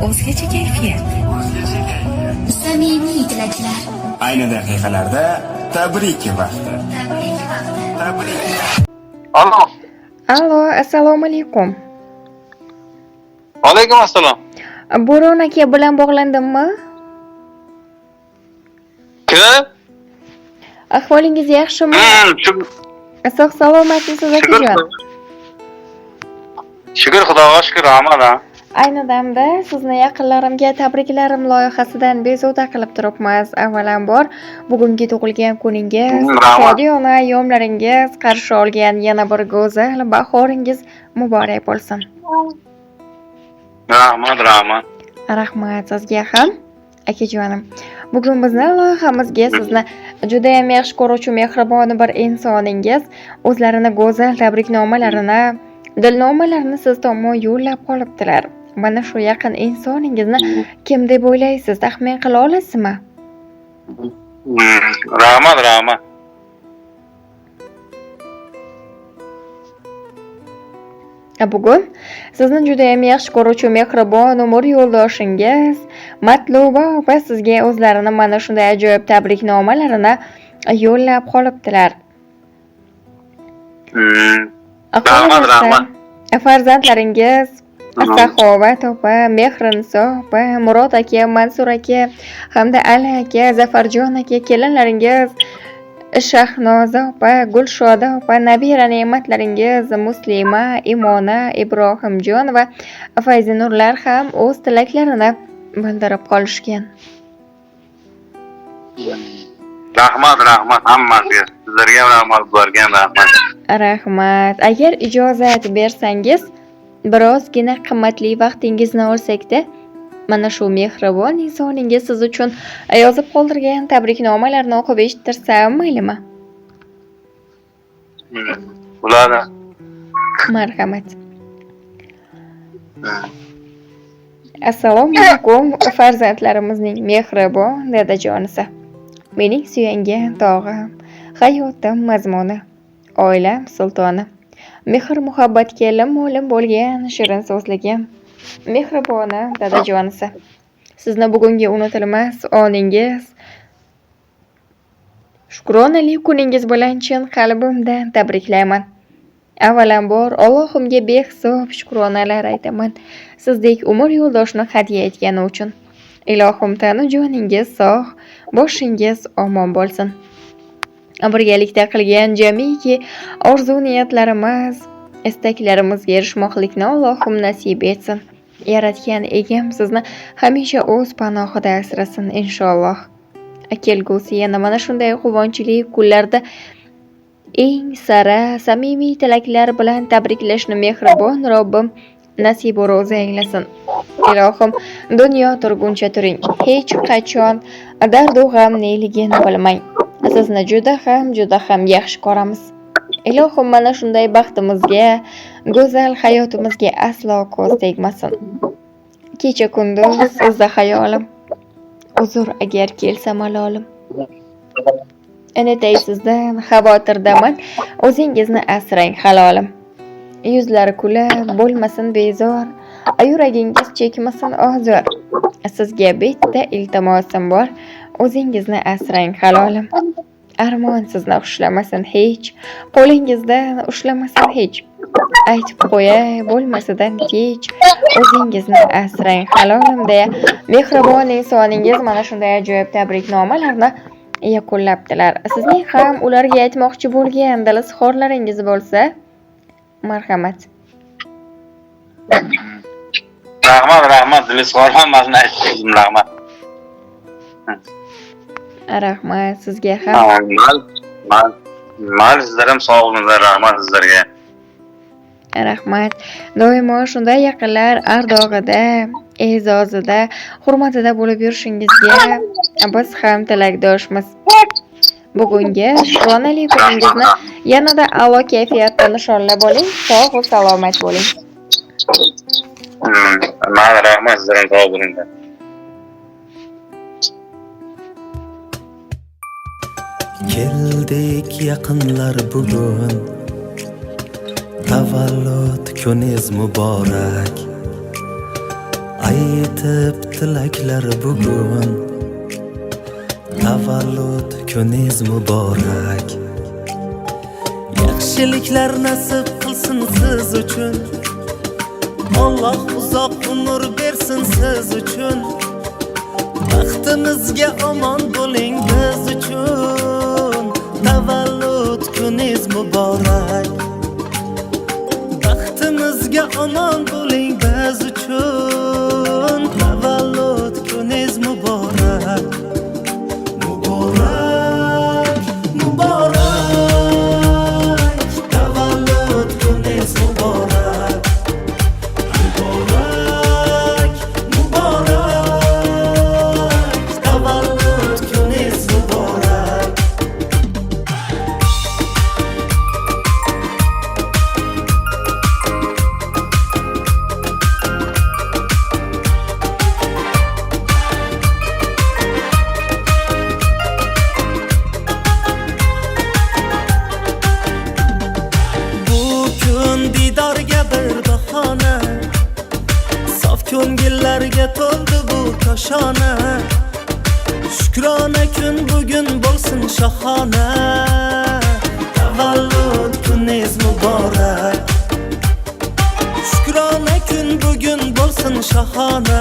o'zgacha kayfiyat. Samimiy tilaklar. Ayni daqiqalarda tabrik vaqti. Tabrik. Allo, assalomu alaykum. Alaykum assalom. Bo'ron aka bilan bog'landimmi? Kim? Ahvolingiz yaxshimi? Sog' salomatlisiz akajon? Shukr Xudoga shukr, rahmat. Ayni damda sizni yaqinlarimga tabriklarim loyihasidan bezovta qilib turibmiz. Avvalambor bugungi tug'ilgan kuningiz, shodiyona ayyomlaringiz, qarshi olgan yana bir go'zal bahoringiz muborak bo'lsin. Rahmat. Rahmat sizga ham, akajonim. Bugun bizning loyihamizga sizni juda ham yaxshi ko'ruvchi mehribon bir insoningiz o'zlarini go'zal tabriknomalarini, dilnomalarini siz tomon yo'llab qolibdilar. Mana shu yaqin insoningizni kim deb o'ylaysiz? Taxmin qila olasizmi? Rahmat. Bugun sizni juda ham yaxshi ko'ruvchi mehribon umr yo'ldoshingiz Matluba opa sizga o'zlarini mana shunday ajoyib tabriknomalarini yo'llab qolibdilar. Rahmat. Farzandlaringiz Saxovat opa, Mehriniso opa, Murod aka, Mansur aka hamda Ali aka, Zafarjon aka, kelinlaringiz Shahnoza opa, Gulshoda opa, nabira ne'matlaringiz Muslima, Imona, Ibrohimjon va Fayzinurlar ham o'z tilaklarini bildirib qolishgan. Rahmat hammasiga. Sizlarga rahmat bo'lgan rahmat. Rahmat. Agar ijozat bersangiz, birozgina qimmatli vaqtingizni olsak-da, mana shu mehribon insoningiz siz uchun yozib qoldirgan tabriknomalarni o'qib eshittirsam maylimi? Bo'ladi. Marhamat. Assalomu alaykum farzandlarimizning mehribon dadajonisi. Mening suyangan tog'im, hayotim mazmuni, oilam sultoni. Mehr muhabbatga lim-mo'lim bo'lgan shirin so'zligim, mehribona dadajonisi. Sizni bugungi unutilmas oningiz, shukronali kuningiz bilan chin qalbimdan tabriklayman. Avvalambor Allohimga behisob shukronalar aytaman. Sizdek umr yo'ldoshni hadya etgani uchun. Ilohim tanu joningiz sog', boshingiz omon bo'lsin. Birgalikda qilgan jamiki orzu niyatlarimiz, istaklarimizga erishmoqlikni Allohim nasib etsin. Yaratgan egam sizni hamisha o'z panohida asrasin inshaalloh. Kelgusi yana mana shunday quvonchli kunlarda eng sara samimiy tilaklar bilan tabriklashni mehribon Robbim nasib va ro'za aylasin. Ilohim dunyo turguncha turing. Hech qachon dard va g'am neligini bilmang. Sizni juda ham yaxshi ko'ramiz. Ilohim mana shunday baxtimizga, go'zal hayotimizga aslo ko'z tegmasin. Kecha kunduz sizda xayolim, uzr agar kelsa malolim. Enatay sizdan xavotirdaman, o'zingizni asrang halolim. Yuzlari kulib, bo'lmasin bezor, yuragingiz chekmasin ozor. Sizga bitta iltimosim bor, o'zingizni asrang halolim. Armon sizni ushlamasin hech, qo'lingizdan ushlamasin hech. Aytib qo'yay, bo'lmasidan kech, o'zingizni asrang halolim deya mehribon insoningiz mana shunday ajoyib tabriknomalarni yakunlabdilar. Sizning ham ularga aytmoqchi bo'lgan dilizxorlaringiz bo'lsa, marhamat. Rahmat, dilizxor hammasini aytdim, rahmat. Rahmat sizga ham. Mal sizlar ham sog' bo'linglar, rahmat sizlarga. Rahmat. Doimo shunday yaqinlar ardog'ida, e'zozida, hurmatida bo'lib yurishingizga biz ham tilakdoshmiz. Bugungi shukronali kuningizni yanada a'lo kayfiyatda nishonlab oling, sog' va salomat bo'ling. Rahmat sizlar ham sog' bo'linglar. Keldik yaqinlar bugun, tavallud kuningiz muborak. aytib tilaklar bugun tavallud kuningiz muborak yaxshiliklar nasib qilsin siz uchun Alloh uzoq umr bersin siz uchun baxtimizga omon bo'ling biz uchun tavallud kuningiz muborak baxtimizga omon bo'ling biz uchun tavallud kuningiz muborak muborak muborak tavallud kuningiz muborak muborak muborak tavallud kuningiz muborak Didorga bir bahona sof ko'ngillarga to'ldi bu koshona shukrona kun bugun bo'lsin shohona tavallud kuningiz muborak shukrona kun bugun bo'lsin shohona